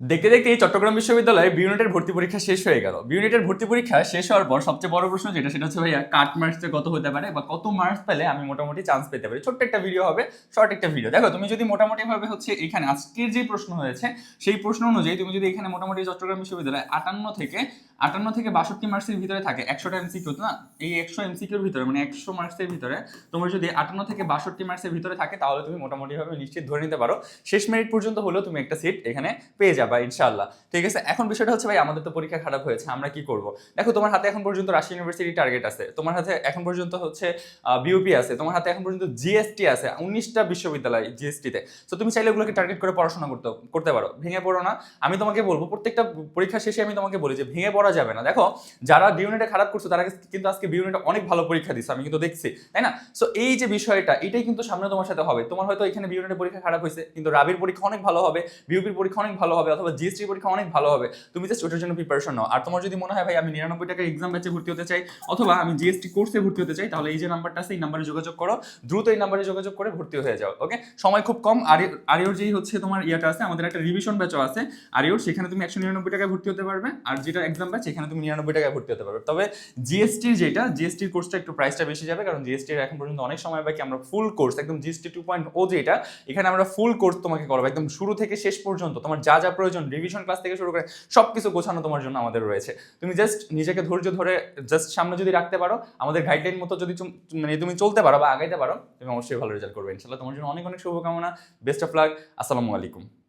দেখতে দেখতে এই চট্টগ্রাম বিশ্ববিদ্যালয়ে বি ইউনিটের ভর্তি পরীক্ষা শেষ হয়ে গেল। বি ইউনিটের ভর্তি পরীক্ষা শেষ হওয়ার পর সবচেয়ে বড় প্রশ্ন সেটা হচ্ছে ভাইয়া কাট মার্কসে কত হতে পারে বা কত মার্কস পেলে আমি মোটামুটি চান্স পেতে পারি। ছোট্ট একটা ভিডিও হবে, শর্ট একটা ভিডিও। দেখো তুমি যদি মোটামুটি ভাবে হচ্ছে এখানে আজকের যে প্রশ্ন হয়েছে সেই প্রশ্ন অনুযায়ী তুমি যদি এখানে মোটামুটি চট্টগ্রাম বিশ্ববিদ্যালয়ে 58 থেকে 62 মার্কসের ভিতরে থাকে 100টা এমসিকিউ, না এই 100 এমসিকিউর ভিতরে মানে 100 মার্কসের ভিতরে তোমার যদি 58 থেকে 62 মার্কসের ভিতরে থাকে তাহলে তুমি মোটামুটি ভাবে নিশ্চিত ধরে নিতে পারো শেষ মেরিট পর্যন্ত হলেও তুমি একটা সিট এখানে পেয়ে যাবা ইনশাআল্লাহ। ঠিক আছে, এখন বিষয়টা হচ্ছে ভাই আমাদের তো পরীক্ষা খারাপ হয়েছে, আমরা কি করব? দেখো তোমার হাতে এখন পর্যন্ত রাজশাহী ইউনিভার্সিটি টার্গেট আছে, তোমার হাতে এখন পর্যন্ত হচ্ছে বিউপি আছে, তোমার হাতে এখন পর্যন্ত জিএসটি আছে, 19টা বিশ্ববিদ্যালয় জিএসটিতে। তো তুমি চাইলে এগুলোকে টার্গেট করে পড়াশোনা করতে পারো, ভেঙে পড়ো না। আমি তোমাকে বলবো প্রত্যেকটা পরীক্ষা শেষে আমি তোমাকে বলি যে ভেঙে পড়া যাবে না। দেখো যারা বি ইউনিটে খারাপ করছো তারা কিন্তু আজকে বি ইউনিটে অনেক ভালো পরীক্ষা দিচ্ছে, আমি কিন্তু দেখছি, তাই না? সো এই যে বিষয়টা এটাই কিন্তু সামনে তোমার সাথে হবে। তোমার হয়তো এখানে বি ইউনিটের পরীক্ষা খারাপ হয়েছে কিন্তু রাবির পরীক্ষা অনেক ভালো হবে, বিউপির পরীক্ষা অনেক ভালো হবে, অথবা জিএসটি পরীক্ষা অনেক ভালো হবে। তুমি জাস্ট ওটার জন্য প্রিপারেশন নাও। আর তোমার যদি মনে হয় ভাই আমি 99 টাকার এক্সাম ব্যাচে ভর্তি হতে চাই অথবা আমি জিএসটি কোর্সে ভর্তি হতে চাই, তাহলে এই যে নাম্বারটা আছে এই নাম্বারে যোগাযোগ করো, দ্রুত এই নাম্বারে যোগাযোগ করে ভর্তি হয়ে যাও। ওকে, সময় খুব কম। আরিওর যেই হচ্ছে তোমার ইয়াটা আছে, আমাদের একটা রিভিশন ব্যাচও আছে আরিওর, সেখানে তুমি 199 টাকায় ভর্তি হতে পারবে। আর যেটা এক্সাম ব্যাচ এখানে তুমি 99 টাকায় ভর্তি হতে পারবে। তবে জিএসটির কোর্সটা একটু প্রাইসটা বেশি যাবে, কারণ জিএসটির এখন পর্যন্ত অনেক সময় বাকি। আমরা ফুল কোর্স একদম জিএসটি 2.0 যেটা, এখানে আমরা ফুল কোর্স তোমাকে করবো একদম শুরু থেকে শেষ পর্যন্ত। তোমার যা যা প্রয়োজন রিভিশন ক্লাস থেকে শুরু করে সবকিছু গোছানো তোমার জন্য আমাদের রয়েছে। তুমি জাস্ট নিজেকে ধৈর্য ধরে জাস্ট সামনে যদি রাখতে পারো, আমাদের গাইডলাইন মতো যদি মানে তুমি চলতে পারো বা আগাইতে পারো, তুমি অবশ্যই ভালো রেজাল্ট করবে ইনশাআল্লাহ। তোমার জন্য অনেক অনেক শুভকামনা, বেস্ট অফ লাক। আসসালামু আলাইকুম।